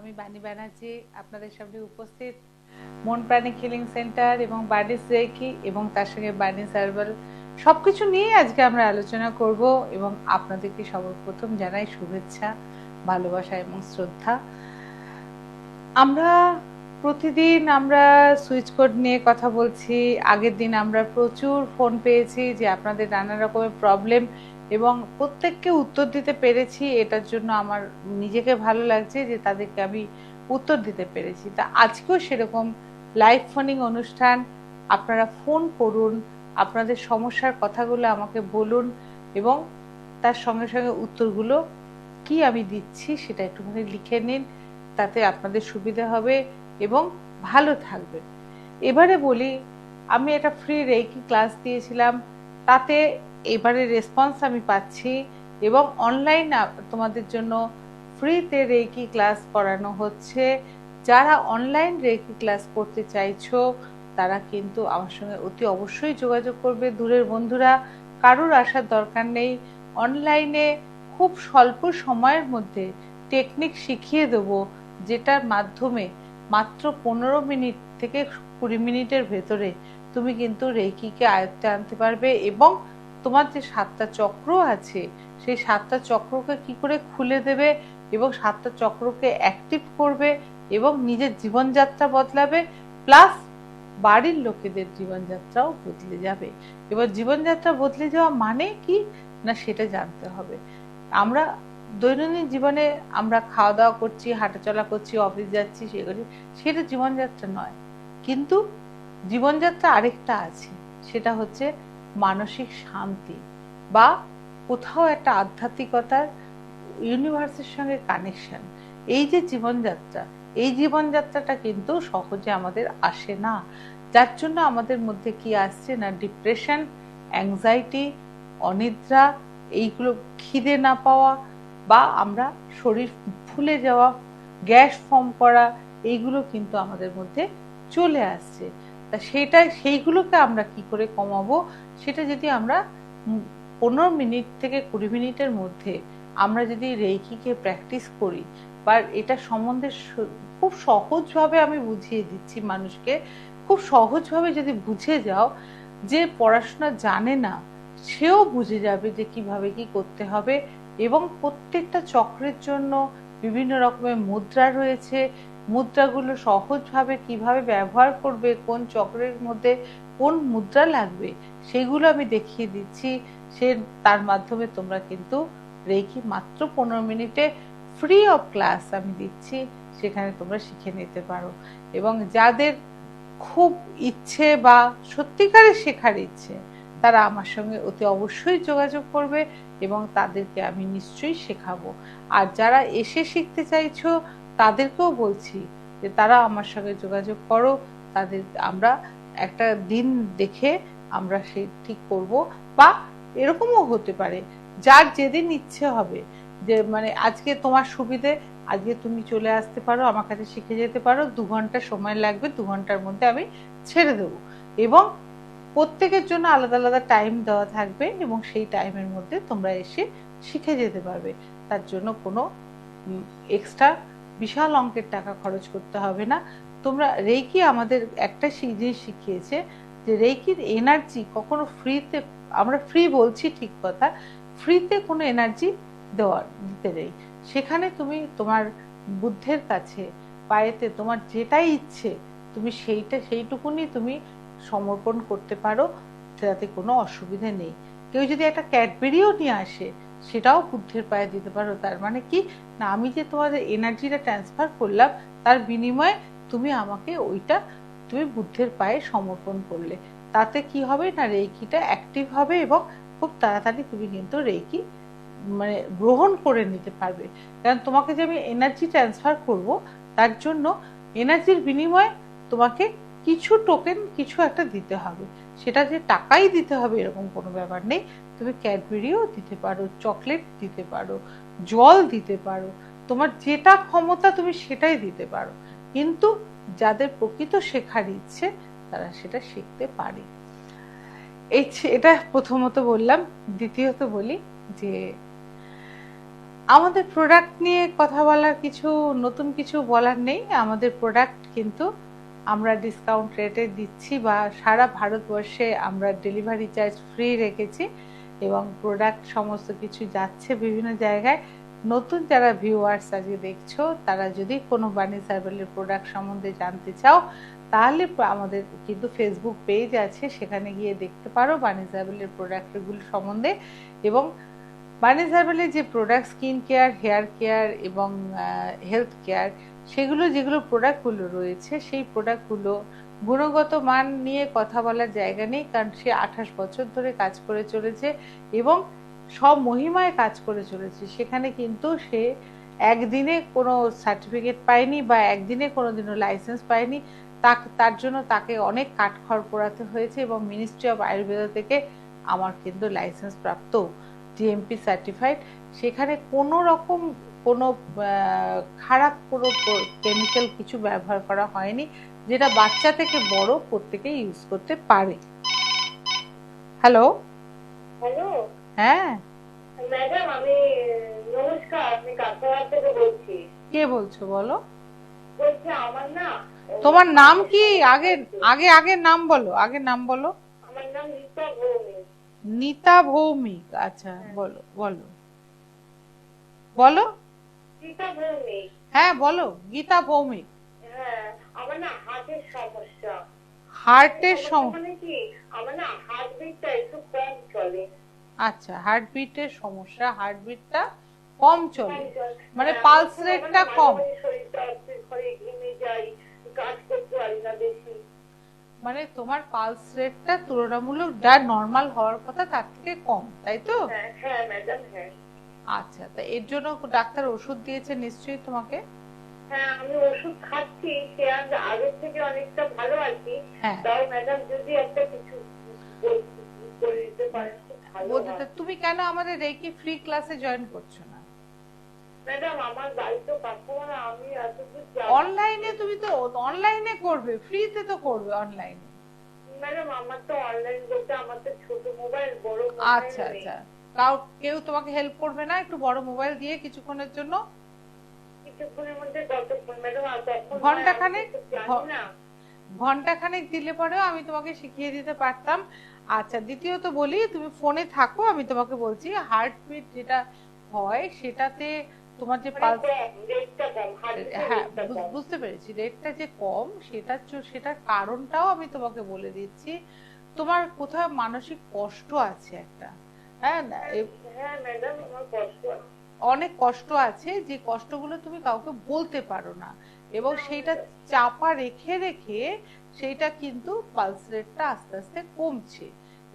আমি বাণী ব্যানার্জি আপনাদের সামনে উপস্থিত মন প্রাণী হিলিং সেন্টার এবং বার্ডিস রেকি এবং তার সঙ্গে বার্ডিস হার্বাল সবকিছু নিয়ে আজকে আমরা আলোচনা করব এবং আপনাদেরকে সর্বপ্রথম জানাই শুভেচ্ছা, ভালোবাসা এবং শ্রদ্ধা। আমরা প্রতিদিন আমরা সুইচ কোড নিয়ে কথা বলছি। আগের দিন আমরা প্রচুর ফোন পেয়েছি যে আপনাদের নানা রকমের প্রবলেম এবং প্রত্যেককে উত্তর দিতে পেরেছি। এটার জন্য আমার নিজেকে ভালো লাগছে যে তাদেরকে আমি উত্তর দিতে পেরেছি। তা আজকেও সেরকম লাইভ ফোনিং অনুষ্ঠান। আপনারা ফোন করুন, আপনাদের সমস্যার কথাগুলো আমাকে বলুন এবং তার সঙ্গে সঙ্গে উত্তরগুলো কি আমি দিচ্ছি সেটা একটুখানি লিখে নিন, তাতে আপনাদের সুবিধা হবে এবং ভালো থাকবে। এবারে বলি, আমি একটা ফ্রি রেকি ক্লাস দিয়েছিলাম, তাতে এবারে রেসপন্স আমি পাচ্ছি এবং অনলাইন তোমাদের জন্য ফ্রিতে রেকি ক্লাস করানো হচ্ছে। যারা অনলাইন রেকি ক্লাস করতে চাইছো তারা কিন্তু আমার সঙ্গে অতি অবশ্যই যোগাযোগ করবে। দূরের বন্ধুরা, কারোর আসার দরকার নেই। অনলাইনে খুব স্বল্প সময়ের মধ্যে টেকনিক শিখিয়ে দেবো, যেটার মাধ্যমে মাত্র 15 মিনিট থেকে 20 মিনিটের ভেতরে তুমি কিন্তু রেকিকে আয়ত্তে আনতে পারবে এবং তোমার যে 7টা চক্র আছে সেই 7টা চক্রকে কি করে খুলে দেবে এবং 7টা চক্রকে অ্যাক্টিভ করবে এবং নিজের জীবনযাত্রা বদলাবে, প্লাস বাড়ির লোকেদের জীবনযাত্রাও বদলে যাবে। এবার জীবনযাত্রা বদলে যাওয়া মানে কি না সেটা জানতে হবে। আমরা দৈনন্দিন জীবনে আমরা খাওয়া দাওয়া করছি, হাঁটাচলা করছি, অফিস যাচ্ছি, সেটা জীবনযাত্রা নয়। কিন্তু জীবনযাত্রা আরেকটা আছে, সেটা হচ্ছে মানসিক শান্তি বা কোথাও একটা আধ্যাত্মিকতার, ইউনিভার্সের সঙ্গে কানেকশন। এই যে জীবনযাত্রা, এই জীবনযাত্রাটা কিন্তু সহজে আমাদের আসে না। যার জন্য আমাদের মধ্যে কি আসছে না ডিপ্রেশন, অ্যাংজাইটি, অনিদ্রা, এইগুলো, খিদে না পাওয়া বা আমরা শরীর ফুলে যাওয়া, গ্যাস ফর্ম করা, এইগুলো কিন্তু আমাদের মধ্যে চলে আসছে। তা সেইগুলোকে আমরা কি করে কমাবো, সেটা যদি আমরা 15 মিনিট থেকে 20 মিনিটের মধ্যে আমরা যদি রেকিকে প্র্যাকটিস করি বা এটা সম্বন্ধে খুব সহজভাবে আমি বুঝিয়ে দিচ্ছি মানুষকে, খুব সহজভাবে যদি বুঝে যাও, যে পড়াশোনা জানে না সেও বুঝে যাবে যে কিভাবে কি করতে হবে। এবং প্রত্যেকটা চক্রের জন্য বিভিন্ন রকমের মুদ্রা রয়েছে, মুদ্রাগুলো সহজভাবে কিভাবে ব্যবহার করবে, কোন চক্রের মধ্যে কোন মুদ্রা লাগবে সেগুলো আমি দেখিয়ে দিচ্ছি। তার মাধ্যমে তোমরা কিন্তু রেকি মাত্র 15 মিনিটে ফ্রি অফ ক্লাস আমি দিচ্ছি, সেখানে তোমরা শিখে নিতে পারো। এবং যাদের খুব ইচ্ছে বা সত্যিকারের শেখার ইচ্ছে তারা আমার সঙ্গে অতি অবশ্যই যোগাযোগ করবে এবং তাদেরকে আমি নিশ্চয়ই শেখাবো। আর যারা এসে শিখতে চাইছো তাদেরকেও বলছি যে তারা আমার সঙ্গে যোগাযোগ করো, তাদের আমরা একটা দিন দেখে আমরা সেই ঠিক করব। বা এরকমও হতে পারে যার যেদিন ইচ্ছে হবে, যে মানে আজকে তোমার সুবিধে, আজকে তুমি চলে আসতে পারো, আমার কাছে শিখে যেতে পারো, 2 ঘন্টা সময় লাগবে, 2 ঘন্টার মধ্যে আমি ছেড়ে দেবো। এবং প্রত্যেকের জন্য আলাদা আলাদা টাইম দেওয়া থাকবে এবং সেই টাইমের মধ্যে তোমরা এসে শিখে যেতে পারবে। তার জন্য কোনো এক্সট্রা বিশাল অঙ্কের টাকা খরচ করতে হবে না। তোমরা রেকি আমাদের একটা জিনিস শিখিয়েছে যে রেকির এনার্জি কখনো ফ্রিতে, আমরা ফ্রি বলছি ঠিক কথা, ফ্রিতে কোনো এনার্জি দিতে নেই। সেখানে তুমি তোমার বুদ্ধের কাছে, পায়েতে তোমার যেটাই ইচ্ছে তুমি সেইটুকুনি তুমি সমর্পণ করতে পারো, তাতে কোনো অসুবিধে নেই। কেউ যদি একটা ক্যাডবেরিও নিয়ে আসে সেটাও বুদ্ধের পায়ে দিতে পারো। তার মানে কি না, আমি যে তোমাদের এনার্জিটা ট্রান্সফার করলাম তার বিনিময়ে তুমি আমাকে ওইটা তুমি বুদ্ধের পায়ে সমর্পণ করলে। তাতে কি হবে না, রেকিটা অ্যাক্টিভ হবে এবং খুব তাড়াতাড়ি তুমি কিন্তু রেকি মানে গ্রহণ করে নিতে পারবে। কারণ তোমাকে যে আমি এনার্জি ট্রান্সফার করব, তার জন্য এনার্জির বিনিময়ে তোমাকে কিছু টোকেন, কিছু একটা দিতে হবে। সেটা যে টাকাই দিতে হবে এরকম কোনো ব্যাপার নেই। তুমি ক্যাডবেরিও দিতে পারো, চকলেট দিতে পারো, জল দিতে পারো, তোমার যেটা ক্ষমতা তুমি সেটাই দিতে পারো। কিন্তু যাদের প্রকৃত শেখার ইচ্ছে তারা সেটা শিখতে পারে। এটা প্রথমত বললাম। দ্বিতীয়ত বলি যে আমাদের প্রোডাক্ট নিয়ে কথা বলার কিছু নতুন কিছু বলার নেই। আমাদের প্রোডাক্ট কিন্তু আমরা ডিসকাউন্ট রেটে দিচ্ছি, বা সারা ভারতবর্ষে আমরা ডেলিভারি চার্জ ফ্রি রেখেছি, এবং প্রোডাক্ট সমস্ত কিছু যাচ্ছে বিভিন্ন জায়গায়। নতুন যারা ভিউয়ার্স আজকে দেখছো, তারা যদি কোনো বার্নিশ হার্বালের প্রোডাক্ট সম্বন্ধে জানতে চাও, তাহলে আমাদের কিন্তু ফেসবুক পেজ আছে, সেখানে গিয়ে দেখতে পারো বার্নিশ হার্বালের প্রোডাক্টগুলো সম্বন্ধে। এবং বার্নিশ হার্বালের যে product, skin care, hair care এবং হেলথ কেয়ার, সেগুলো যেগুলো প্রোডাক্টগুলো রয়েছে, সেই প্রোডাক্টগুলো গুণগত মান নিয়ে কথা বলার জায়গা নেই, কারণ সে 28 বছর ধরে কাজ করে চলেছে এবং সব মহিমায় কাজ করে চলেছে। সেখানে কিন্তু সে একদিনে কোনো সার্টিফিকেট পায়নি বা একদিনে কোনোদিনও লাইসেন্স পায়নি। তার জন্য তাকে অনেক কাঠখড় পোড়াতে হয়েছে, এবং মিনিস্ট্রি অফ আয়ুর্বেদা থেকে আমার কিন্তু লাইসেন্স প্রাপ্ত, জিএমপি সার্টিফাইড। সেখানে কোনো রকম কোনো খারাপ কোনো কেমিক্যাল কিছু ব্যবহার করা হয়নি, যেটা বাচ্চা থেকে বড় প্রত্যেকেই ইউজ করতে পারে। হ্যালো হ্যালো, হ্যাঁ ম্যাডাম, আমি নমস্কার, আমি কাছাড় থেকে বলছি। কে বলছো বলো? বলছি আমার না, তোমার নাম কি? আগে আগে আগের নাম বলো, আগের নাম বলো। আমার নাম রীতা ভৌমিক। নিতা ভৌমিক, আচ্ছা বলো বলো বলো। রীতা ভৌমিক, হ্যাঁ বলো, গীতা ভৌমিক। হ্যাঁ। আমার না হার্টের সমস্যা। হার্টের সমস্যা? মানে কি, আমার না হার্টবিটটা একটু কম চলে। আচ্ছা, হার্টবিটের সমস্যা, হার্টবিটটা কম চলে, মানে পালস রেটটা কম। শরীরটা ঘরে ঘেমে যাই, কাজ করতে পারি না বেশি। মানে তোমার পালস রেটটা তুলনামূলক যা নরমাল হওয়ার কথা তার থেকে কম, তাই তো? হ্যাঁ ম্যাডাম, হ্যাঁ। আচ্ছা, তা এর জন্য ডাক্তার ওষুধ দিয়েছে নিশ্চয়ই তোমাকে? হ্যাঁ, আমি ওষুধ খাচ্ছি, সে আগের থেকে অনেকটা ভালো আছি। হ্যাঁ, তাও ম্যাডাম যদি একটা কিছু করে দিতে পারেন খুব ভালো হয়। তুমি কেন আমাদের রেকি ফ্রি ক্লাসে জয়েন করছো না? ম্যাডাম, আমার বাড়িতে কাস্টমার, আমি এতদূর যাব। অনলাইনে তুমি তো অনলাইনে করবে, ফ্রিতে তো করবে অনলাইনে। ম্যাডাম, আমার তো অনলাইন বলতে আমার তো ছোট মোবাইল, বড় মোবাইল আচ্ছা নেই। আচ্ছা, কেউ তোমাকে হেল্প করবে না একটু বড় মোবাইল দিয়ে কিছুক্ষণের জন্য? কিছুক্ষণের মধ্যে কতক্ষণ ম্যাডাম? আর কখন ঘন্টাখানেক, জানি না। ঘন্টাখানেক দিলে পরেও আমি তোমাকে শিখিয়ে দিতে পারতাম। আচ্ছা, দ্বিতীয়ত বলি, তুমি ফোনে থাকো, আমি তোমাকে বলছি হার্টবিট যেটা হয় সেটাতে তোমার যে পালস, হ্যাঁ বুঝতে পেরেছি, রেটটা যে কম সেটার কারণটাও আমি তোমাকে বলে দিচ্ছি। তোমার কোথাও মানসিক কষ্ট আছে একটা, হ্যাঁ না, হ্যাঁ ম্যাডাম, আমার কষ্ট আছে। অনেক কষ্ট আছে, যে কষ্টগুলো তুমি কাউকে বলতে পারো না, এবং সেইটা চাপা রেখে রেখে সেইটা কিন্তু পালস রেটটা আস্তে আস্তে কমছে।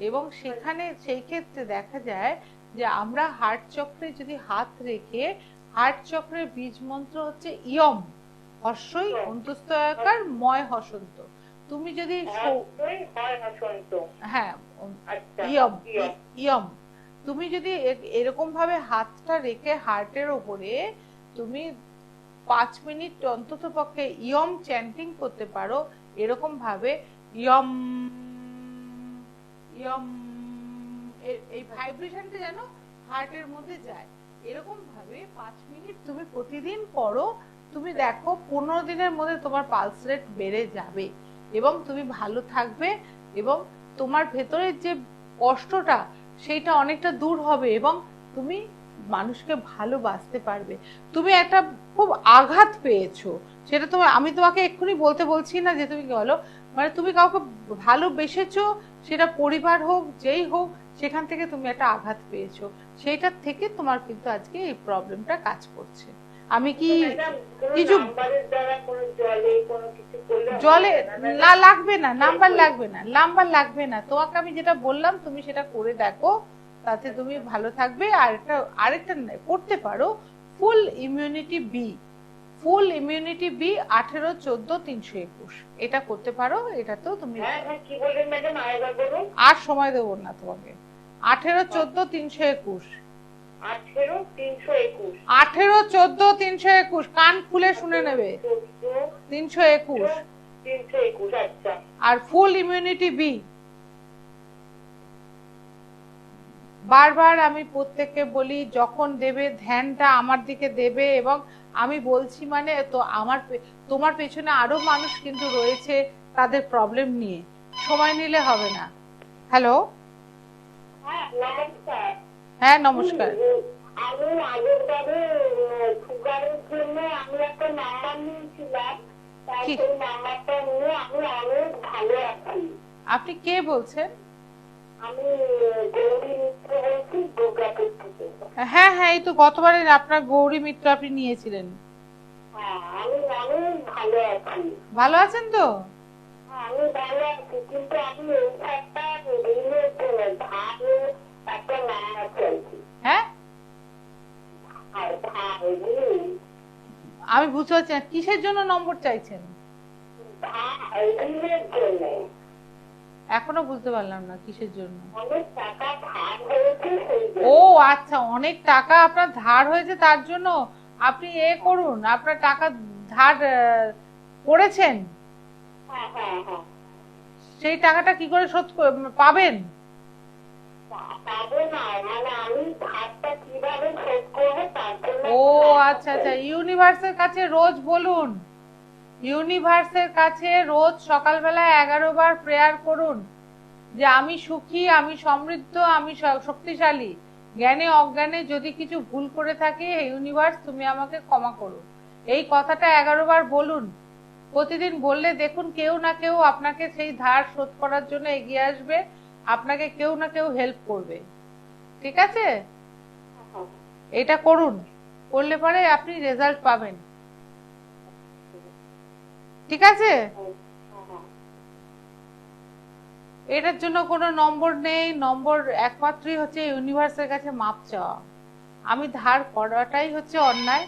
এবং সেখানে সেই ক্ষেত্রে দেখা যায় যে আমরা হার্ট চক্রে যদি হাত রেখে, হার্ট চক্রের বীজ মন্ত্র হচ্ছে ইয়ম, হর্ষই অন্তস্তয়কার ময় হসন্ত। তুমি যদি হ্যাঁ ইয়ম ইয়ম, তুমি যদি এরকম ভাবে হাতটা রেখে হার্টের ওপরে তুমি 5 মিনিট অন্তত পক্ষে ইয়ম চ্যান্টিং করতে পারো, এরকম ভাবে ইয়ম ইয়ম, এই ভাইব্রেশনটা যেন হার্টের মধ্যে যায়, এরকম ভাবে 5 মিনিট তুমি প্রতিদিন করো। তুমি দেখো 15 দিনের মধ্যে তোমার পালস রেট বেড়ে যাবে, এবং তুমি ভালো থাকবে, এবং তোমার ভেতরের যে কষ্টটা সেইটা অনেকটা দূর হবে, এবং তুমি মানুষকে ভালোবাসতে পারবে। তুমি একটা খুব আঘাত পেয়েছো, সেটা আমি তোমাকে এক্ষুনি বলতে বলছি না যে তুমি বলো, মানে তুমি কাউকে ভালোবেসেছো, সেটা পরিবার হোক যেই হোক, সেখান থেকে তুমি একটা আঘাত পেয়েছো, সেইটার থেকে তোমার কিন্তু আজকে এই প্রবলেমটা কাজ করছে। আমি কি কিছু জলে না লাগবে না, নাম্বার লাগবে না, নাম্বার লাগবে না, তোমাকে আমি যেটা বললাম তুমি সেটা করে দেখো, তাতে তুমি ভালো থাকবে। আর আরেকটা করতে পারো, ফুল ইমিউনিটি বি, ফুল ইমিউনিটি বি 18 14 321, এটা করতে পারো। এটা তো তুমি কি বললেন ম্যাডাম, আরেকবার বলুন। আর সময় দেবো না তোমাকে। 18 14 321, 18 321, 18 14 321, কান খুলে শুনে নেবে, 321 321। আচ্ছা, আর ফুল ইমিউনিটি বি বারবার আমি প্রত্যেককে বলি যখন দেবে ধ্যানটা আমার দিকে দেবে, এবং আমি বলছি মানে তো তোমার পেছনে আরো মানুষ কিন্তু রয়েছে তাদের প্রবলেম নিয়ে, সময় নিলে হবে না। হ্যালো। হ্যাঁ, নমস্কার। হ্যাঁ নমস্কার। আমি আগের বারে সুগারের জন্য আমি একটা নাম্বার নিয়েছিলাম, তাই কি সেই নাম্বারটা নিয়ে আমি অনেক ভালো আছি। আপনি কে বলছেন? আমি গৌরী মিত্র বলছি, দুর্গাপুর থেকে। হ্যাঁ হ্যাঁ, এই তো গতবারে আপনার গৌরী মিত্র আপনি নিয়েছিলেন। হ্যাঁ, আমি অনেক ভালো আছি। ভালো আছেন তো? হ্যাঁ, আমি ভালো আছি, কিন্তু আমি এই একটা ঋণের জন্য ধারের একটা নাম্বার চাইছি। হ্যাঁ, আর ধার ঋণ, আমি বুঝতে পারছি না কিসের জন্য নম্বর চাইছেন। ঋণের জন্য এখনো বুঝতে পারলাম না কিসের জন্য। অনেক টাকা ধার হয়েছে, সেই ও জন্য। আচ্ছা, অনেক টাকা আপনার ধার হয়েছে তার জন্য আপনি করুন, আপনার টাকা ধার করেছেন, হ্যাঁ হ্যাঁ হ্যাঁ, সেই টাকাটা কি করে পাবেন? পাবো না, মানে আমি ধারটা কিভাবে শোধ করবো তার জন্য ও একটা আচ্ছা আচ্ছা, ইউনিভার্সের কাছে রোজ বলুন, ইউনিভার্সের কাছে রোজ সকালবেলা 11 বার প্রেয়ার করুন যে আমি সুখী, আমি সমৃদ্ধ, আমি শক্তিশালী, জ্ঞানে অজ্ঞানে যদি কিছু ভুল করে থাকি ইউনিভার্স তুমি আমাকে ক্ষমা করো। এই কথাটা 11 বার বলুন। প্রতিদিন বললে দেখুন কেউ না কেউ আপনাকে সেই ধার শোধ করার জন্য এগিয়ে আসবে, আপনাকে কেউ না কেউ হেল্প করবে। ঠিক আছে, এটা করুন, করলে পরে আপনি রেজাল্ট পাবেন। ঠিক আছে, এটার জন্য কোনো নম্বর নেই, নম্বর একমাত্রই হচ্ছে ইউনিভার্সের কাছে মাপ চাওয়া। আমি ধার করাটাই হচ্ছে অন্যায়,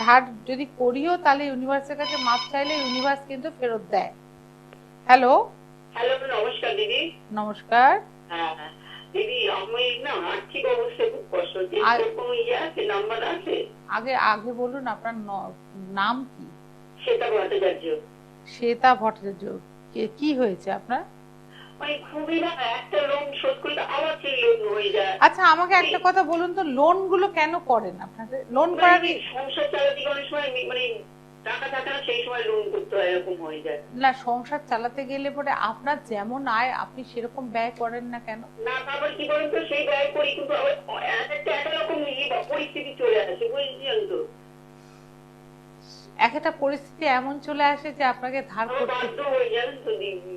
ধার যদি করিও তাহলে ইউনিভার্সের কাছে মাপ চাইলে ইউনিভার্স কিন্তু ফেরত দেয়। হ্যালো। হ্যালো, নমস্কার দিদি। নমস্কার। হ্যাঁ হ্যাঁ, দিদি আমি না আর্থিক অবস্থা খুব কষ্ট হচ্ছে, কোনো ইয়ে আছে, নাম্বার আছে? আগে আগে বলুন আপনার নাম কি? শ্বেতা ভট্টাচার্য। শ্বেতা ভট্টাচার্য। কি হয়েছে আপনার? মানে খুবই না, একটা লোন শোধ করলে আবার সেই লোন হয়ে যায়। আচ্ছা আমাকে একটা কথা বলুন তো, লোন গুলো কেন করেন আপনাদের? লোন করার সংসার চালাতে অনেক সময় মানে টাকা থাকে না, সেই সময় লোন করতে হয়, এরকম হয়ে যায়। না, সংসার চালাতে গেলে পরে আপনার যেমন আয় আপনি সেরকম ব্যয় করেন না কেন? না, তারপর কি বলেন তো, সেই ব্যয় করি কিন্তু আবার একটা একরকম পরিস্থিতি চলে আসে, বুঝছেন তো? একটা পরিস্থিতি এমন চলে আসে যে আপনাকে ধার করতে বাধ্য হয়ে জানেন তো দিদি,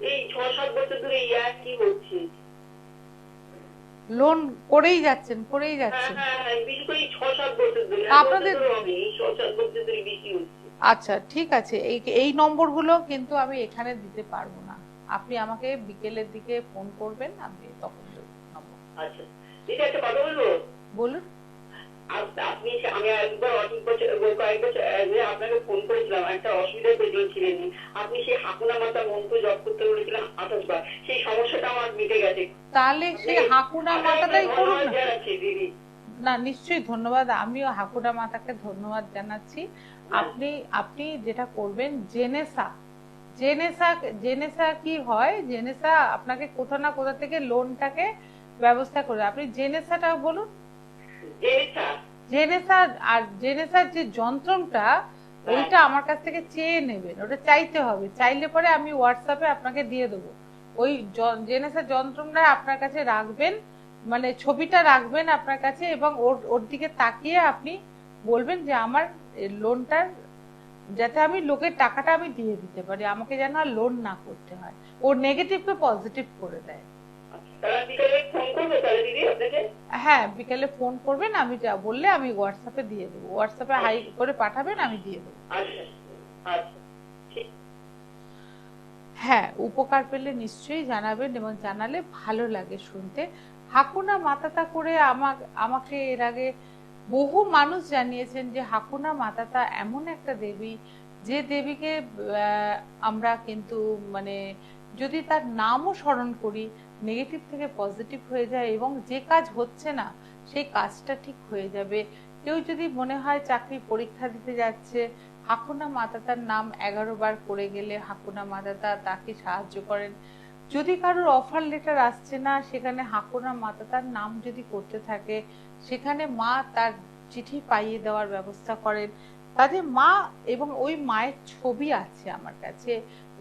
এই 6-7 বছর ধরে কি হচ্ছে, লোন করেই যাচ্ছেন করেই যাচ্ছেন। বিশেষ করে 6-7 বছর ধরে, আপনাদের এই 6-7 বছর ধরে বেশি হচ্ছে। আচ্ছা ঠিক আছে, এই নম্বরগুলো কিন্তু আমি এখানে দিতে পারবো না, আপনি আমাকে বিকেলের দিকে ফোন করবেন, আমি তখন দেব নম্বর। আচ্ছা দিদি, একটা কথা বলবো? বলুন। আপনি, আমি একবার অনেক বছর, কয়েক বছর আগে আপনাকে ফোন করেছিলাম, একটা অসুবিধায় পেয়েছিলেন, আপনি সেই হাকুনা মাতা মন্ত্র জপ করতে বলেছিলেন 28 বার, সেই সমস্যাটা আমার মিটে গেছে। তাহলে সেই হাকুনা মাতাটাই করুন না। দিদি না নিশ্চয়ই ধন্যবাদ, আমিও হাকুনা মাতাকে ধন্যবাদ জানাচ্ছি। আপনি আপনি যেটা করবেন, জেনেসা জেনেসা জেনেসা কি হয়, জেনেসা আপনাকে কোথা না কোথা থেকে লোনটাকে ব্যবস্থা করে, আপনি জেনেসাটা বলুন। জেনেসা, আর জেনেসার যে যন্ত্রটা ওইটা আমার কাছ থেকে চেয়ে নেবেন, ওটা চাইতে হবে, চাইলে পরে আমি হোয়াটসঅ্যাপে আপনাকে দিয়ে দেবো। ওই জেনেসার যন্ত্রটা আপনার কাছে রাখবেন, মানে ছবিটা রাখবেন আপনার কাছে, এবং ওর ওর দিকে তাকিয়ে আপনি বলবেন যে আমার লোনটার, যাতে আমি লোকের টাকাটা আমি দিয়ে দিতে পারি, আমাকে যেন আর লোন না করতে হয়, ও নেগেটিভকে পজিটিভ করে দেয়। হ্যাঁ বিকেলে ফোন করবেন, আমি যা বললে আমি হোয়াটসঅ্যাপে দিয়ে দেবো, হোয়াটসঅ্যাপে হাই করে পাঠাবেন, আমি দিয়ে দেবো। হ্যাঁ, উপকার পেলে নিশ্চয়ই জানাবেন, এবং জানালে ভালো লাগে শুনতে। হাকুনা মাতাতা করে আমাকে এর আগে বহু মানুষ জানিয়েছেন যে হাকুনা মাতাতা এমন একটা দেবী, যে দেবীকে আমরা কিন্তু মানে যদি তার নামও স্মরণ করি নেগেটিভ থেকে পজিটিভ হয়ে যায়, এবং যে কাজ হচ্ছে না সেই কাজটা ঠিক হয়ে যাবে। কেউ যদি মনে হয় চাকরি পরীক্ষা দিতে যাচ্ছে, হাকুনা মাতাতার নাম 11 বার করে গেলে হাকুনা মাতাতা তাকে সাহায্য করেন। যদি কারোর অফার লেটার আসছে না, সেখানে হাকোনা মাতা তার নাম যদি করতে থাকে, সেখানে মা তার চিঠি পাইয়ে দেওয়ার ব্যবস্থা করেন। তাদের মা এবং ওই মায়ের ছবি আছে আমার কাছে,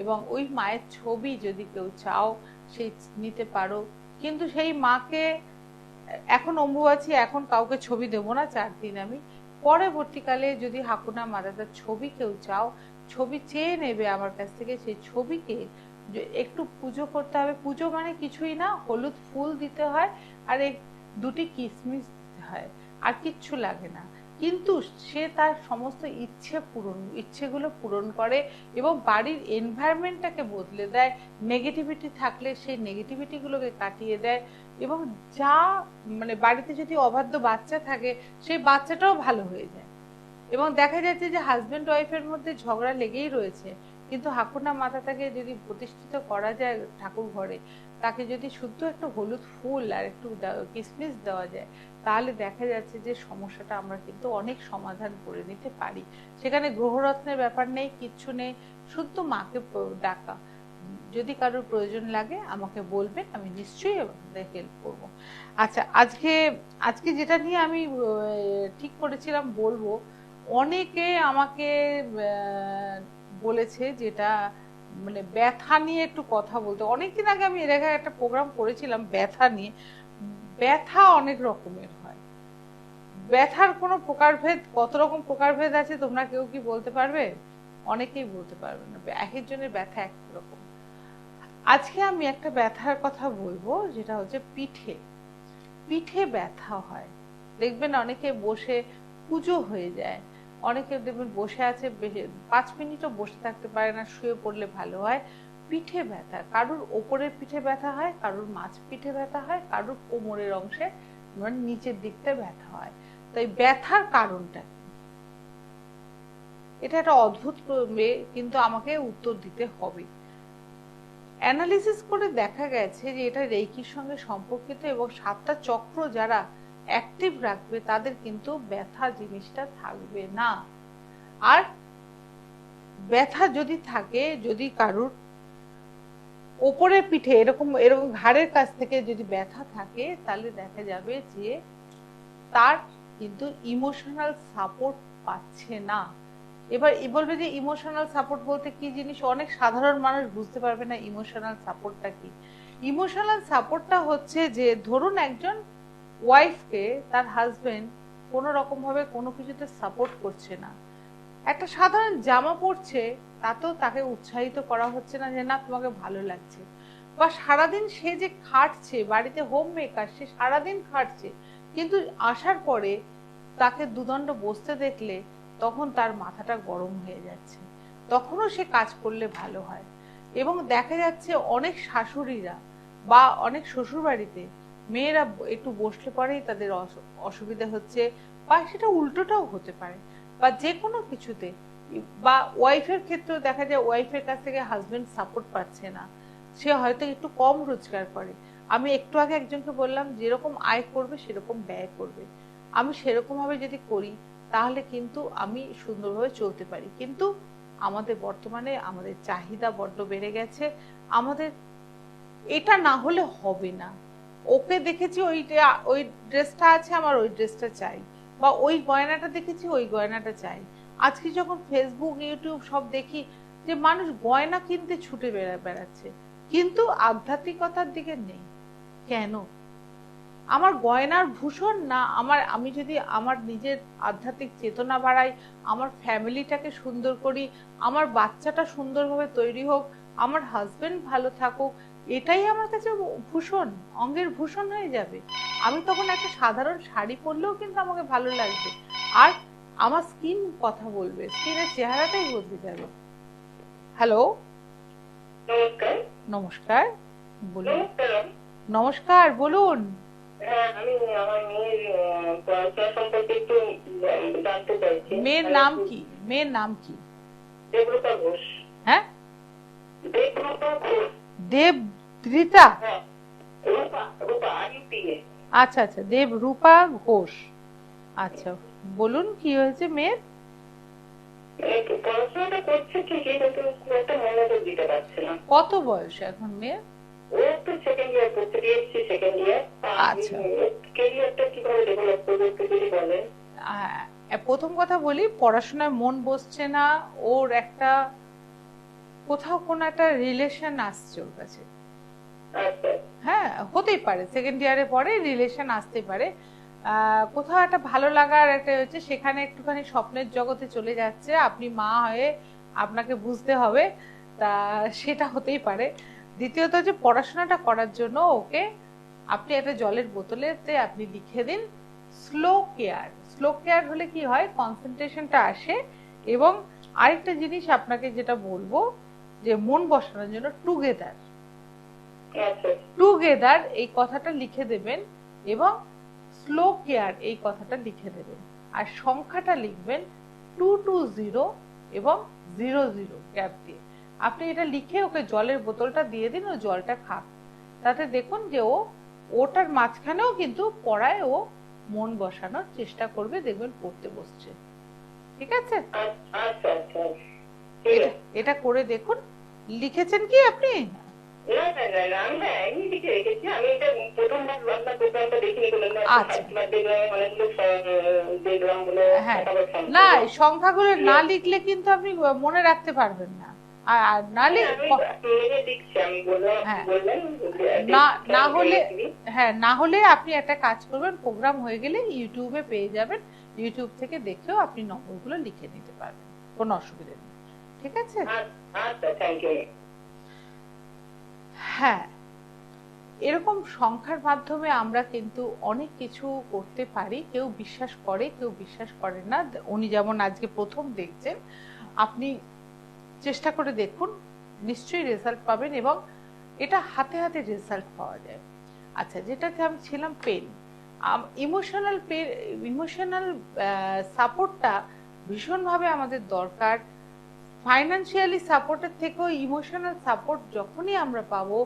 এবং ওই মায়ের ছবি যদি কেউ চাও সেই নিতে পারো। কিন্তু সেই মাকে এখন অম্বুবাচী, এখন কাউকে ছবি দেবো না 4 দিন আমি। পরবর্তীকালে যদি হাকুনা মাদাতার ছবি কেউ চাও, ছবি চেয়ে নেবে আমার কাছ থেকে। সেই ছবিকে একটু পুজো করতে হবে। পুজো মানে কিছুই না, হলুদ ফুল দিতে হয় আর এক 2টি কিশমিশ দিতে হয়, আর কিচ্ছু লাগে না। কিন্তু সে তার সমস্ত ইচ্ছেগুলো পূরণ করে এবং বাড়ির এনভায়রনমেন্টটাকে বদলে দেয়। নেগেটিভিটি থাকলে সেই নেগেটিভিটিগুলোকে কাটিয়ে দেয়, এবং যা মানে বাড়িতে যদি অবাধ্য বাচ্চা থাকে সেই বাচ্চাটাও ভালো হয়ে যায়। এবং দেখা যাচ্ছে যে হাজবেন্ড ওয়াইফের মধ্যে ঝগড়া লেগেই রয়েছে, কিন্তু হাকুনা মাতাটাকে যদি প্রতিষ্ঠিত করা যায় ঠাকুর ঘরে, তাকে যদি শুদ্ধ একটু হলুদ ফুল আর একটু কিশমিশ দেওয়া যায়, তাহলে দেখা যাচ্ছে যে সমস্যাটা আমরা কিন্তু অনেক সমাধান করে নিতে পারি। সেখানে গ্রহরত্নের ব্যাপার নেই, কিচ্ছু নেই, শুদ্ধ মাকে ডাকা। যদি কারোর প্রয়োজন লাগে আমাকে বলবেন, আমি নিশ্চয়ই আপনাদের হেল্প করব। আচ্ছা, আজকে আজকে যেটা নিয়ে আমি ঠিক করেছিলাম বলবো, অনেকে আমাকে বলেছে, যেটা মানে ব্যথা নিয়ে একটু কথা বলতে। অনেকদিন আগে আমি এর আগে একটা প্রোগ্রাম করেছিলাম ব্যথা নিয়ে। ব্যথা অনেক রকমের হয়, ব্যথার কোনো প্রকারভেদ, কত রকম প্রকারভেদ আছে তোমরা কেউ কি বলতে পারবে? অনেকেই বলতে পারবে না, এক একজনের ব্যথা এক রকম। আজকে আমি একটা ব্যথার কথা বলবো, যেটা হচ্ছে পিঠে। পিঠে ব্যথা হয়, দেখবেন অনেকে বসে পুজো হয়ে যায়, অনেকে দেখবেন বসে আছে 5 মিনিটও বসে থাকতে পারে না, শুয়ে পড়লে ভালো হয়। পিঠে ব্যথা, কারুর ওপরের পিঠে ব্যথা হয়, কারুর মাঝ পিঠে ব্যথা হয়, কারুর কোমরের অংশে মানে নিচের দিকটা ব্যথা হয়। তাই ব্যথার কারণটা এটা একটা অদ্ভুত, কিন্তু আমাকে উত্তর দিতে হবে। অ্যানালিসিস করে দেখা গেছে যে এটা রেইকির সঙ্গে সম্পর্কিত, এবং 7টা চক্র যারা অ্যাক্টিভ রাখবে তাদের কিন্তু ব্যথা জিনিসটা থাকবে না। আর ব্যথা যদি থাকে, যদি কারুর ওপরে পিঠে এরকম এরকম ঘাড়ের কাছ থেকে যদি ব্যথা থাকে, তাহলে দেখা যাবে যে তার কিন্তু ইমোশনাল সাপোর্ট পাচ্ছে না। এবার বলবে যে ইমোশনাল সাপোর্ট বলতে কি জিনিস, অনেক সাধারণ মানুষ বুঝতে পারবে না ইমোশনাল সাপোর্টটা কি। ইমোশনাল সাপোর্টটা হচ্ছে যে ধরুন একজন ওয়াইফকে তার হাজবেন্ড কোনো রকম ভাবে কোনো কিছুতে সাপোর্ট করছে না, একটা সাধারণ জামা পরছে তাতেও তাকে উৎসাহিত করা হচ্ছে না যে না তোমাকে ভালো লাগছে। বা সারাদিন সে যে খাটছে, বাড়িতে হোম মেকার, সে সারাদিন খাটছে, কিন্তু আসার পরে তাকে দুদণ্ড বসতে দেখলে তখন তার মাথাটা গরম হয়ে যাচ্ছে, তখনও সে কাজ করলে ভালো হয়। এবং দেখা যাচ্ছে অনেক শাশুড়িরা বা অনেক শ্বশুর বাড়িতে মেয়েরা একটু বসলে পরেই তাদের অসুবিধা হচ্ছে, বা সেটা উল্টোটাও হতে পারে, বা যে কোনো কিছুতে। বা ওয়াইফের ক্ষেত্রেও দেখা যায় ওয়াইফের কাছ থেকে হাজবেন্ড সাপোর্ট পাচ্ছে না, সে হয়তো একটু কম রোজগার করে। আমি একটু আগে একজনকে বললাম যেরকম আয় করবে সেরকম ব্যয় করবে, আমি সেরকম ভাবে যদি করি তাহলে কিন্তু আমি সুন্দরভাবে চলতে পারি। কিন্তু আমাদের বর্তমানে আমাদের চাহিদা বড্ড বেড়ে গেছে, আমাদের এটা না হলে হবে না। ওকে দেখেছি ওই ড্রেসটা আছে, আমার ওই ড্রেসটা চাই, বা ওই গয়নাটা দেখেছি ওই গয়নাটা চাই। আজকে যখন ফেসবুক ইউটিউব সব দেখি যে মানুষ গয়না কিনতে ছুটে বেড়াচ্ছে, কিন্তু আধ্যাত্মিকতার দিকে নেই। কেন? আমার গয়নার ভূষণ না, আমি যদি আমার নিজের আধ্যাত্মিক চেতনা বাড়াই, আমার ফ্যামিলিটাকে সুন্দর করি, আমার বাচ্চাটা সুন্দরভাবে তৈরি হোক, আমার হাজবেন্ড ভালো থাকুক, এটাই আমার কাছে ভূষণ, অঙ্গের ভূষণ হয়ে যাবে। আমি তখন একটা সাধারণ শাড়ি পরলেও কিন্তু আমাকে ভালো লাগবে, আর আমার স্কিন কথা বলবে, স্কিনের চেহারাটাই বদলে যাবে। হ্যালো, নমস্কার। নমস্কার, বলুন। নমস্কার। নমস্কার, বলুন। হ্যাঁ, আমি আমার মেয়ের পড়াশোনা সম্পর্কে একটু জানতে চাইছি। মেয়ের নাম কি? মেয়ের নাম কি? দেবরূপা ঘোষ। হ্যাঁ, দেবরূপা ঘোষ। দেবদৃতা? হ্যাঁ, রূপা, রূপা RUPA। আচ্ছা আচ্ছা, দেবরূপা ঘোষ। আচ্ছা, বলুন কি হয়েছে মেয়ের? পড়াশোনাটা করছে ঠিকই, কিন্তু খুব একটা মনোযোগ দিতে পারছে না। কত বয়স এখন মেয়ের? সেকেন্ড ইয়ার পড়তে দিয়েছি, সেকেন্ড ইয়ার। আচ্ছা, ক্যারিয়ারটা কিভাবে ডেভেলপ করবো একটু যদি বলেন। প্রথম কথা বলি, পড়াশোনায় মন বসছে না, ওর একটা কোথাও কোনো একটা রিলেশন আসছে ওর কাছে। আচ্ছা হ্যাঁ, হতেই পারে সেকেন্ড ইয়ারে পরে রিলেশন আসতে পারে, কোথাও একটা ভালো লাগার একটা হচ্ছে, সেখানে একটুখানি স্বপ্নের জগতে চলে যাচ্ছে, আপনি মা হয়ে আপনাকে বুঝতে হবে, তা সেটা হতেই পারে। দ্বিতীয়ত হচ্ছে পড়াশোনাটা করার জন্য ওকে আপনি একটা জলের বোতলেতে আপনি লিখে দিন স্লো কেয়ার। স্লো কেয়ার হলে কি হয়, কনসেন্ট্রেশনটা আসে। এবং আরেকটা জিনিস আপনাকে যেটা বলবো, যে মন বসানোর জন্য টুগেদার, আচ্ছা টুগেদার এই কথাটা লিখে দেবেন, এবং স্লো কেয়ার এই কথাটা লিখে দেবেন, আর সংখ্যাটা লিখবেন 220 এবং 00 গ্যাপ দিয়ে। আপনি এটা লিখে ওকে জলের বোতলটা দিয়ে দিন, ও জলটা খাক, তাতে দেখুন যে ওটার মাঝখানেও কিন্তু পড়ায় ও মন বসানোর চেষ্টা করবে, দেখবেন পড়তে বসছে। ঠিক আছে, আচ্ছা আচ্ছা ঠিক আছে। এটা করে দেখুন। লিখেছেন কি আপনি? না না না না, আমি এমনি লিখে রেখেছি। আমি এটা প্রথমবার আপনার প্রোগ্রামটা দেখিনি, আচ্ছা, দেখলাম অনেকগুলো দেখলাম বলে। হ্যাঁ, না এই সংখ্যাগুলো না লিখলে কিন্তু আপনি মনে রাখতে পারবেন না। আর না হ্যাঁ, না হলে, হ্যাঁ না হলে আপনি একটা কাজ করবেন, প্রোগ্রাম হয়ে গেলে ইউটিউবে পেয়ে যাবেন, ইউটিউব থেকে দেখেও আপনি নম্বরগুলো লিখে নিতে পারবেন, কোনো অসুবিধা নেই। ঠিক আছে, আচ্ছা থ্যাংক ইউ। হ্যাঁ, এরকম সংখ্যার মাধ্যমে আমরা কিন্তু অনেক কিছু করতে পারি। কেউ বিশ্বাস করে, কেউ বিশ্বাস করে না। উনি যেমন আজকে প্রথম দেখছেন, আপনি চেষ্টা করে দেখুন, নিশ্চয়ই রেজাল্ট পাবেন, এবং এটা হাতে হাতে রেজাল্ট পাওয়া যায়। আচ্ছা, যেটাতে আমি ছিলাম পেন, ইমোশনাল পেন, ইমোশনাল সাপোর্টটা ভীষণভাবে আমাদের দরকার। ফাইন্যান্সিয়ালি সাপোর্টের থেকেও ইমোশনাল সাপোর্ট যখনই আমরা পাবো,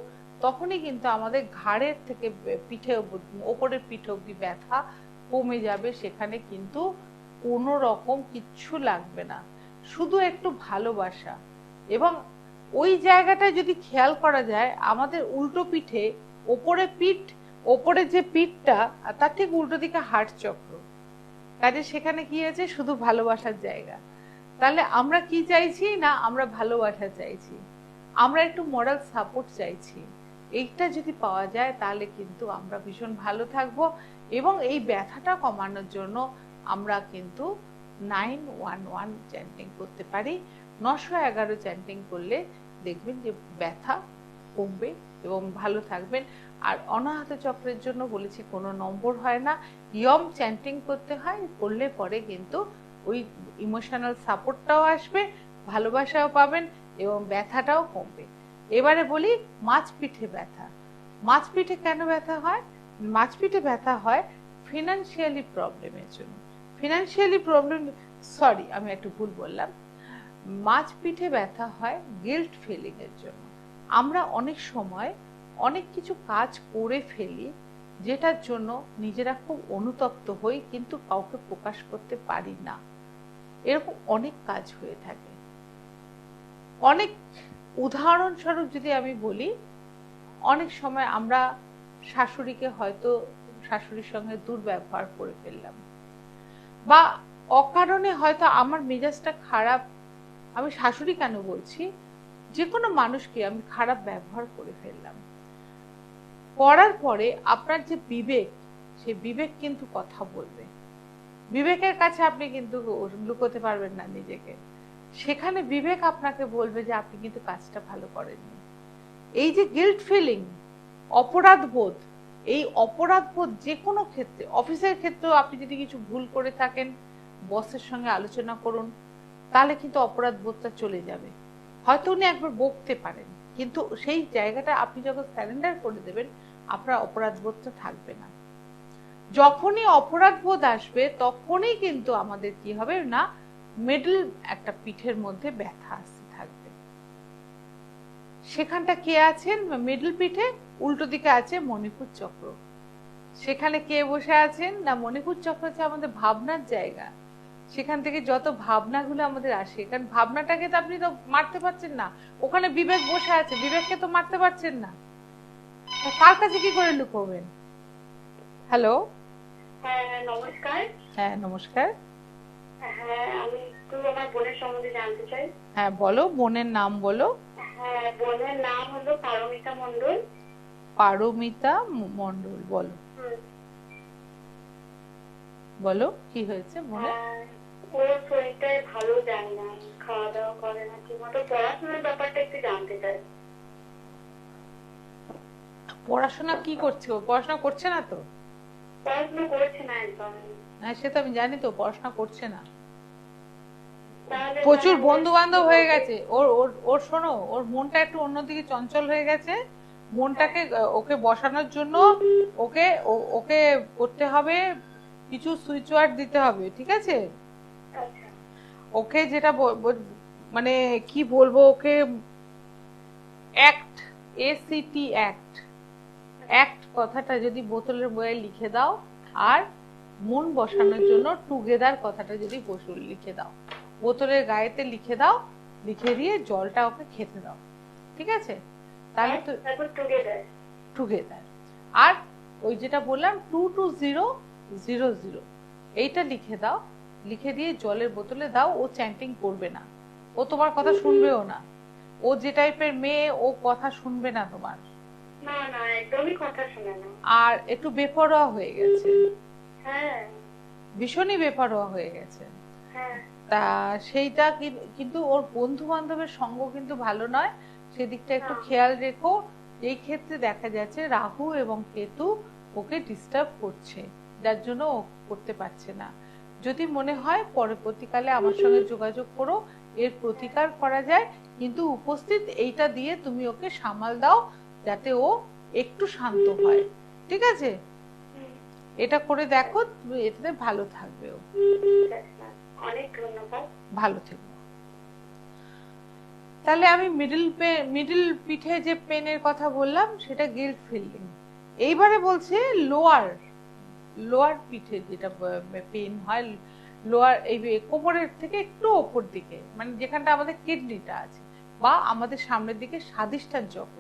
তখনই কিন্তু আমাদের ঘাড়ের থেকে পিঠে ওপরের পিঠ অব্দি ব্যথা কমে যাবে। সেখানে কিন্তু কোনো রকম কিচ্ছু লাগবে না, শুধু একটু ভালোবাসা। এবং ওই জায়গাটায় যদি খেয়াল করা যায়, আমাদের উল্টো পিঠে ওপরে যে পিঠটা, তার ঠিক উল্টো দিকে হার্ট চক্র, কাজে সেখানে কি আছে, শুধু ভালোবাসার জায়গা। তাহলে আমরা কি চাইছি না, আমরা ভালোবাসা চাইছি, আমরা একটু মোরাল সাপোর্ট চাইছি। এইটা যদি পাওয়া যায় তাহলে কিন্তু আমরা ভীষণ ভালো থাকবো। এবং এই ব্যথাটা কমানোর জন্য আমরা কিন্তু 911 চ্যান্টিং করতে পারি। 911 চ্যান্টিং করলে দেখবেন যে ব্যথা কমবে এবং ভালো থাকবেন। আর অনাহত চক্রের জন্য বলেছি কোনো নম্বর হয় না, ইয়ম চ্যান্টিং করতে হয়, করলে পরে কিন্তু ওই ইমোশনাল সাপোর্টটাও আসবে, ভালোবাসাও পাবেন এবং ব্যথাটাও কমবে। এবারে বলি মাঝপিঠে ব্যথা। মাঝপিঠে কেন ব্যথা হয়? মাঝপিঠে ব্যথা হয় ফিনান্সিয়ালি প্রবলেমের জন্য। ফিনান্সিয়ালি প্রবলেম, সরি আমি একটু ভুল বললাম, মাঝপিঠে ব্যথা হয় গিল্ট ফিলিং এর জন্য। আমরা অনেক সময় অনেক কিছু কাজ করে ফেলি, যেটার জন্য নিজেরা খুব অনুতপ্ত হই, কিন্তু কাউকে প্রকাশ করতে পারি না। এরকম অনেক কাজ হয়ে থাকে। অনেক উদাহরণস্বরূপ যদি আমি বলি, অনেক সময় আমরা শাশুড়িকে হয়তো শাশুড়ির সঙ্গে দুর্ব্যবহার করে ফেললাম, বা অকারণে হয়তো আমার মেজাজটা খারাপ, আমি শাশুড়ি কেন বলছি, যে কোনো মানুষকে আমি খারাপ ব্যবহার করে ফেললাম। করার পরে আপনার যে বিবেক, সে বিবেক কিন্তু কথা বলবে। বিবেকের কাছে আপনি কিন্তু লুকোতে পারবেন না নিজেকে। সেখানে বিবেক আপনাকে বলবে যে আপনি কিন্তু কাজটা ভালো করেননি। এই যে গিল্ট ফিলিং, অপরাধ বোধ, এই অপরাধ বোধ যে কোনো ক্ষেত্রে, অফিসের ক্ষেত্রেও আপনি যদি কিছু ভুল করে থাকেন, বসের সঙ্গে আলোচনা করুন, তাহলে কিন্তু অপরাধ বোধটা চলে যাবে। হয়তো উনি একবার বকতে পারেন, কিন্তু সেই জায়গাটা আপনি যখন স্যারেন্ডার করে দেবেন, আপনার অপরাধ বোধটা থাকবে না। যখনই অপরাধ বোধ আসবে, তখনই কিন্তু আমাদের কি হবে না, মিডল একটা পিঠের মধ্যে ব্যথা আসতে থাকবে। সেখানটা কে আছেন মিডল পিঠে? উল্টো দিকে আছে মণিপুর চক্র। সেখানে কে বসে আছেন না, মণিপুর চক্র হচ্ছে আমাদের ভাবনার জায়গা। সেখান থেকে যত ভাবনাগুলো আমাদের আসে, কারণ ভাবনাটাকে তো আপনি তো মারতে পারছেন না, ওখানে বিবেক বসে আছে, বিবেককে তো মারতে পারছেন না। কার কাছে কি করে লুকোবেন? হ্যালো। হ্যাঁ নমস্কার। হ্যাঁ নমস্কার। হ্যাঁ আমি একটু আমার বোনের সম্বন্ধে জানতে চাই। হ্যাঁ বলো, বোনের নাম বলো। হ্যাঁ বোনের নাম হলো পারমিতা মণ্ডল। পারমিতা মণ্ডল, বলো হুম। বলো কি হয়েছে বোনের? ওর শরীরটাই ভালো যায় না, খাওয়া দাওয়া করে না ঠিক মতো, পড়াশোনার ব্যাপারটা একটু জানতে চাই। পড়াশোনা কি করছে ও? পড়াশোনা করছে না তো? পড়াশোনা করছে না একদম। হ্যাঁ সে তো আমি জানি, তো পড়াশোনা করছে না। তাহলে প্রচুর মানে ওর বন্ধু কি বান্ধব হয়ে হবে? গেছে ওর ওর ওর শোনো, ওর মনটা একটু অন্যদিকে চঞ্চল হয়ে গেছে। মনটাকে ওকে বসানোর জন্য ওকে ওকে করতে হবে, কিছু সুইচ ওয়ার্ড দিতে হবে, ঠিক আছে? আচ্ছা। ওকে যেটা মানে কি বলবো ওকে, অ্যাক্ট, এসিটি অ্যাক্ট, অ্যাক্ট কথাটা যদি বোতলের বইয়ে লিখে দাও, আর মন বসানোর জন্য টুগেদার কথাটা যদি লিখে দাও, বোতলের গায়েতে লিখে দাও, লিখে দিয়ে জলটা ওকে খেতে দাও, ঠিক আছে? তাহলে তো টুগেদার। টুগেদার। আর ওই যেটা বললাম 22000, এইটা লিখে দাও, লিখে দিয়ে জলের বোতলে দাও। ও চ্যান্টিং করবে না, ও তোমার কথা শুনবেও না। ও যে টাইপের মেয়ে, ও কথা শুনবে না তোমার। না না একদমই কথা শুনে না। আর একটু বেপরোয়া হয়ে গেছে। হ্যাঁ ভীষণই বেপরোয়া হয়ে গেছে। হ্যাঁ। তা সেইটা কিন্তু ওর বন্ধু বান্ধবের সঙ্গ কিন্তু ভালো নয়, সেদিকটা একটু খেয়াল রেখো। এই ক্ষেত্রে দেখা যাচ্ছে রাহু এবং কেতু ওকে ডিস্টার্ব করছে, যার জন্য ও করতে পারছে না। যদি মনে হয় পরবর্তীকালে আমার সঙ্গে যোগাযোগ করো, এর প্রতিকার করা যায়। কিন্তু উপস্থিত এইটা দিয়ে তুমি ওকে সামাল দাও, যাতে ও একটু শান্ত হয়, ঠিক আছে? এটা করে দেখো, এটাতে ভালো থাকবে ও। অনেক ধন্যবাদ। ভালো থেকো। তাহলে আমি মিডল পিঠে যে পেনের কথা বললাম সেটা গিল্ট ফিলিং। এইবারে বলছে লোয়ার, লোয়ার পিঠে যেটা পেন হয়, লোয়ার এই কোমরের থেকে একটু ওপর দিকে, মানে যেখানটা আমাদের কিডনিটা আছে বা আমাদের সামনের দিকে স্বাদিষ্ঠান চক্র,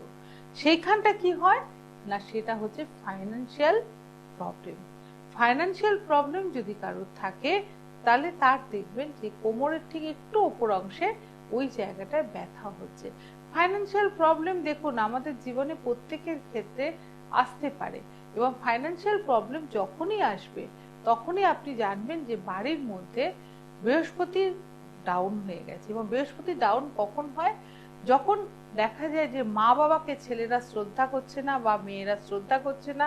সেইখানটা কি হয় না, সেটা হচ্ছে ফাইন্যান্সিয়াল প্রবলেম। ফাইন্যান্সিয়াল প্রবলেম যদি কারোর থাকে, তাহলে তার দেখবেন যে কোমরের ঠিক একটু ওপর অংশে ওই জায়গাটায় ব্যথা হচ্ছে। ফাইন্যান্সিয়াল প্রবলেম দেখুন আমাদের জীবনে প্রত্যেকের ক্ষেত্রে আসতে পারে, এবং ফাইন্যান্সিয়াল প্রবলেম যখনই আসবে তখনই আপনি জানবেন যে বাড়ির মধ্যে বৃহস্পতি ডাউন হয়ে গেছে। এবং বৃহস্পতি ডাউন কখন হয়? যখন দেখা যায় যে মা বাবাকে ছেলেরা শ্রদ্ধা করছে না বা মেয়েরা শ্রদ্ধা করছে না,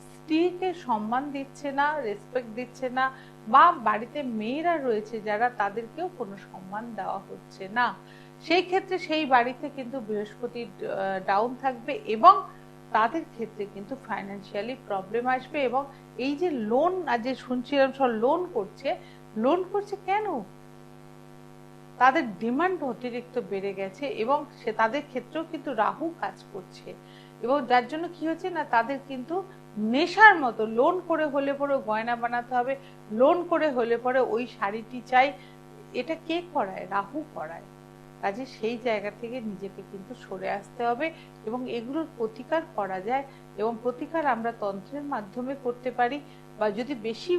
স্ত্রীকে সম্মান দিচ্ছে না, রেসপেক্ট দিচ্ছে না, বা বাড়িতে মেয়েরা রয়েছে যারা, তাদেরকেও কোনো সম্মান দেওয়া হচ্ছে না, সেই ক্ষেত্রে সেই বাড়িতে কিন্তু বৃহস্পতি ডাউন থাকবে, এবং তাদের ক্ষেত্রে কিন্তু ফাইন্যান্সিয়ালি প্রবলেম আসবে। এবং এই যে লোন, আজ যে শুনছিলাম সব লোন করছে, লোন করছে কেন? তাদের ডিমান্ড অতিরিক্ত বেড়ে গেছে, এবং সে তাদের ক্ষেত্রেও কিন্তু রাহু কাজ করছে, এবং যার জন্য কি হচ্ছে না, তাদের কিন্তু নেশার মতো লোন করে হলে পরে গয়না বানাতে হবে, লোন করে হলে পরে ওই শাড়িটি চাই। এটা কে করায়? রাহু করায়। কাজে সেই জায়গা থেকে নিজেকে কিন্তু সরে আসতে হবে, এবং এগুলোর প্রতিকার করা যায়। এবং প্রতিকার আমরা তন্ত্রের মাধ্যমে করতে পারি, বা যদি বেশি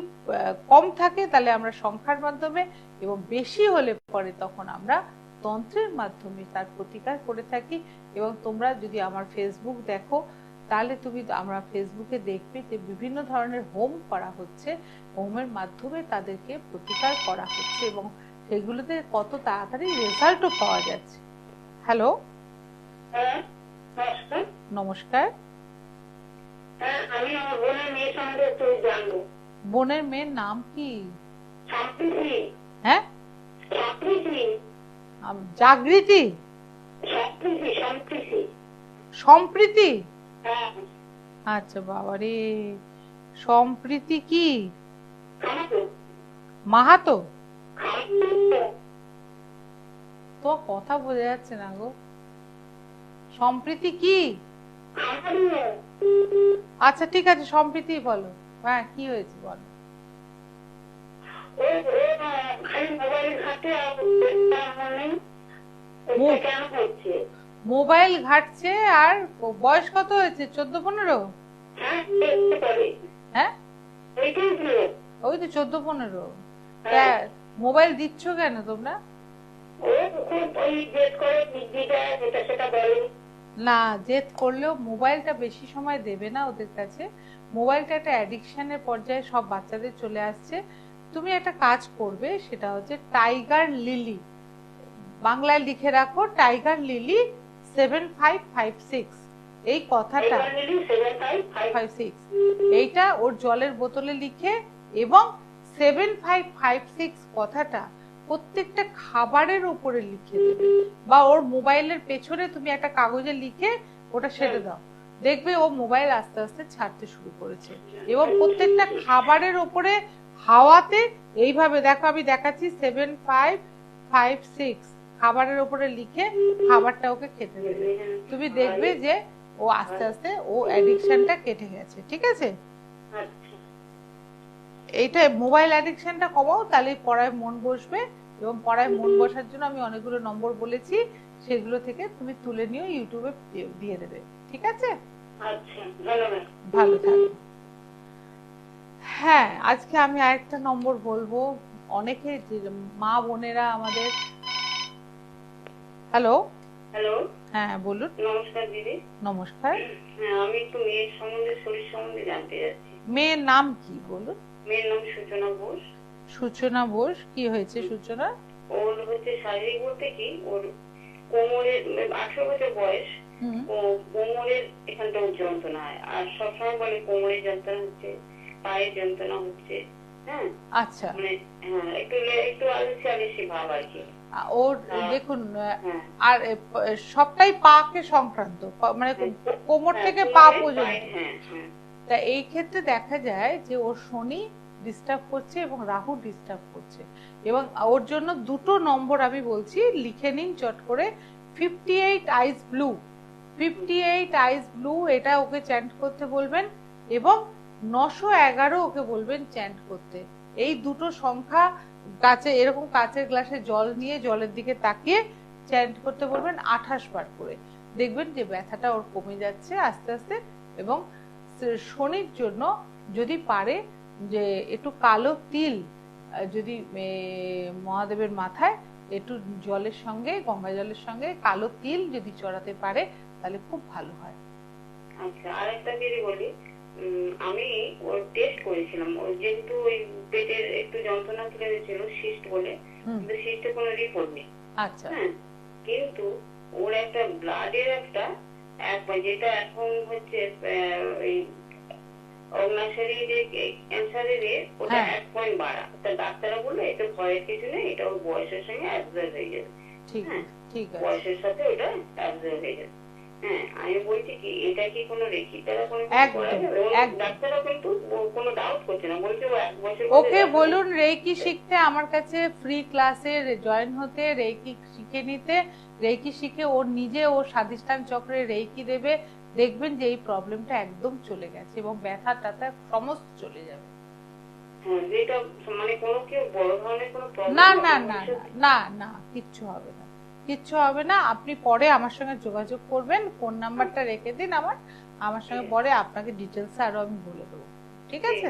কম থাকে তাহলে আমরা সংখ্যার মাধ্যমে, এবং বেশি হলে পরে তখন আমরা তন্ত্রের মাধ্যমে তার প্রতিকার করে থাকি। এবং তোমরা যদি আমার ফেসবুক দেখো, তাহলে তুমি আমরা ফেসবুকে দেখবে যে বিভিন্ন ধরনের হোম করা হচ্ছে, হোমের মাধ্যমে তাদেরকে প্রতিকার করা হচ্ছে, এবং সেগুলোতে কত তাড়াতাড়ি রেজাল্টও পাওয়া যাচ্ছে। হ্যালো। নমস্কার। আমি আমার বোনের মেয়ে সম্বন্ধে একটু জানবো। বোনের মেয়ের নাম কি? সম্প্রীতি। হ্যাঁ সম্প্রীতি। জাগৃতি। সম্প্রীতি সম্প্রীতি। সম্প্রীতি। হ্যাঁ। আচ্ছা বাবারে, সম্প্রীতি কি? খামাতো। মাহাতো। খামাতো। তো কথা বোঝা যাচ্ছে না গো। সম্প্রীতি কি? খামাতো। আচ্ছা ঠিক আছে, সম্প্রীতি বলো। হ্যাঁ কি হয়েছে বলো। খালি মোবাইল ঘাটে আর কেন হচ্ছে? মোবাইল ঘাটছে। আর বয়স কত হয়েছে? 14-15? হ্যাঁ একটু পরে হ্যাঁ, ওইটাই হলো। ওই তো 14-15। হ্যাঁ মোবাইল দিচ্ছ কেন তোমরা? ও খুব ওই জেদ করে দিদি দেয় এটা সেটা বলে। না, জেদ করলেও মোবাইলটা বেশি সময় দেবে না ওদের কাছে। মোবাইলটা একটা অ্যাডিকশনের পর্যায়ে সব বাচ্চাদের চলে আসছে। তুমি একটা কাজ করবে, সেটা হচ্ছে টাইগার লিলি, বাংলায় লিখে রাখো টাইগার লিলি 7556, এই কথাটা এবার নিলি 755 56, এইটা ওর জলের বোতলে লিখে, এবং 7556 কথাটা প্রত্যেকটা খাবারের উপরে লিখে দেবে, বা ওর মোবাইলের পেছনে তুমি একটা কাগজে লিখে ওটা সেটে দাও। দেখবে ও মোবাইল আস্তে আস্তে ছাড়তে শুরু করেছে। এবং প্রত্যেকটা খাবারের উপরে হাওয়াতে এইভাবে দেখো, আমি দেখাচ্ছি 7556 খাবারের উপরে লিখে খাবারটা ওকে খেতে দেবে। তুমি দেখবে যে ও আস্তে আস্তে ও অ্যাডিকশনটা কেটে গেছে। ঠিক আছে? আচ্ছা এইটা মোবাইল অ্যাডিকশনটা কমাও, তাহলে পড়ায় মন বসবে। এবং পড়ায় মন বসার জন্য আমি অনেকগুলো নম্বর বলেছি, সেগুলো থেকে তুমি তুলে নিও, ইউটিউবে দিয়ে দেবে। ঠিক আছে? আচ্ছা ধন্যবাদ। ভালো থাকো। হ্যাঁ, আজকে আমি আরেকটা নম্বর বলবো। অনেকে মা বোনেরা আমাদের, হ্যালো, হ্যালো হ্যাঁ বলুন। নমস্কার দিদি। নমস্কার। হ্যাঁ আমি একটু মেয়ের সম্বন্ধে শরীর সম্বন্ধে জানতে চাচ্ছি। মেয়ের নাম কি বলুন? মেয়ের নাম সূচনা ঘোষ। সূচনা বোস। কি হয়েছে সূচনা? ওর হচ্ছে শারীরিক বলতে কি ওর কোমরের 18 বছর বয়স, হুম, ও কোমরের এখানটা ওর যন্ত্রণা হয়, আর সবসময় বলে কোমরের যন্ত্রণা হচ্ছে, পায়ের যন্ত্রণা হচ্ছে। হ্যাঁ আচ্ছা। মানে হ্যাঁ একটু একটু আলসি আলসি ভাব আর কি। ওর হ্যাঁ, দেখুন, হ্যাঁ আর সবটাই পাকে সংক্রান্ত, মানে কোমর হ্যাঁ, থেকে পা কোমরে, পর্যন্ত। পায়ে, হ্যাঁ হ্যাঁ তা এই ক্ষেত্রে দেখা যায় যে ওর শনি ডিস্টার্ব করছে এবং রাহু ডিস্টার্ব করছে। এবং ওর জন্য দুটো নম্বর আমি বলছি, লিখে নিন চট করে। 58 আইস ব্লু, 58 আইস ব্লু, এটা ওকে চ্যান্ট করতে বলবেন। এবং 911 ওকে বলবেন চ্যান্ট করতে। এই দুটো সংখ্যা কাছে, এরকম কাচের গ্লাসে জল নিয়ে জলের দিকে তাকিয়ে চ্যান্ট করতে বলবেন 28 বার করে। দেখবেন যে ব্যথাটা ওর কমে যাচ্ছে আস্তে আস্তে। এবং শনির জন্য যদি পারে যে একটু কালো তিল, যদি মহাদেবের মাথায় একটু জলের সঙ্গে, গঙ্গা জলের সঙ্গে কালো তিল যদি চড়াতে পারে, তাহলে খুব ভালো হয়। আচ্ছা আরেকটা যদি বলি, আমি ওর টেস্ট করেছিলাম, ওর যেহেতু ওই পেটের একটু যন্ত্রণা ফিরে হয়েছিল সিস্ট বলে, কিন্তু সিস্টের কোনো রিপোর্ট নেই। আচ্ছা। হ্যাঁ কিন্তু ওর একটা ব্লাডের একটা যেটা এখন হচ্ছে ওই অগ্নাশয়ী যে ক্যান্সারের ওটা 1 পয়েন্ট বাড়া, তা ডাক্তাররা বললো এটা ভয়ের কিছু নেই, এটা ওর বয়সের সঙ্গে অ্যাবজর্ব হয়ে যাবে। ঠিক, হ্যাঁ ঠিক আছে। বয়সের সাথে ওটা অ্যাবজর্ব হয়ে যাবে। হ্যাঁ আমি বলছি কি এটা কি কোনো রেখি দ্বারা কোনো কিছু করা একদম, যাবে? একদম। ডাক্তাররা কিন্তু কোনো ডাউট করছে না, বলছে ও 1 বছর ওকে বলুন রেকি শিখতে, আমার কাছে ফ্রি ক্লাসে জয়েন হতে, রেকি শিখে নিতে। রেকি শিখে ওর নিজে ওর স্বাধিষ্ঠান চক্রে রেকি দেবে। দেখবেন যে এই প্রবলেমটা একদম চলে গেছে এবং ব্যথা ট্যাথা সমস্ত চলে যাবে। হ্যাঁ যেটা মানে কোনো কি বড় ধরনের কোনো প্রবলেম না না না না না, কিচ্ছু হবে না, কিচ্ছু হবে না। আপনি পরে আমার সঙ্গে যোগাযোগ করবেন, ফোন নাম্বারটা রেখে দিন আমার সঙ্গে, পরে আপনাকে ডিটেলস আরো আমি বলে দেবো। ঠিক আছে?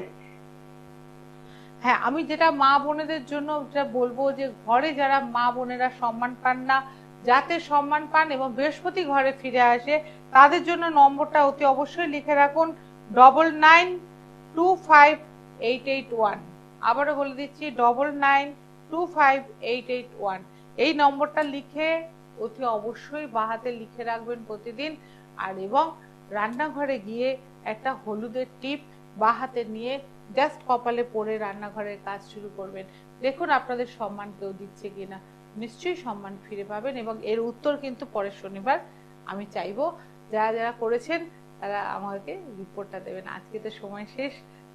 হ্যাঁ, আমি যেটা মা বোনেদের জন্য যেটা বলবো, যে ঘরে যারা মা বোনেরা সম্মান পান না, যাতে সম্মান পান এবং বৃহস্পতি ঘরে ফিরে আসে, তাদের জন্য নম্বরটা অতি অবশ্যই লিখে রাখুন, 99258881। আবারও বলে দিচ্ছি 99258881। এই নম্বরটা লিখে অতি অবশ্যই বাহাতে লিখে রাখবেন প্রতিদিন। আর এবং রান্নাঘরে গিয়ে একটা হলুদের টিপ বাহাতে নিয়ে জাস্ট কপালে পরে রান্নাঘরের কাজ শুরু করবেন। দেখুন আপনাদের সম্মান কেউ দিচ্ছে কিনা, নিশ্চয়ই সম্মান ফিরে পাবেন। এবং এর উত্তর কিন্তু পরের শনিবার আমি চাইবো যারা যারা করেছেন তারা আমাকে রিপোর্টটা দেবেন। আজকে তো সময়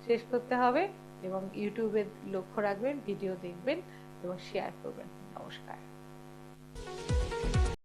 শেষ করতে হবে। এবং ইউটিউবে লক্ষ্য রাখবেন, ভিডিও দেখবেন এবং শেয়ার করবেন। নমস্কার।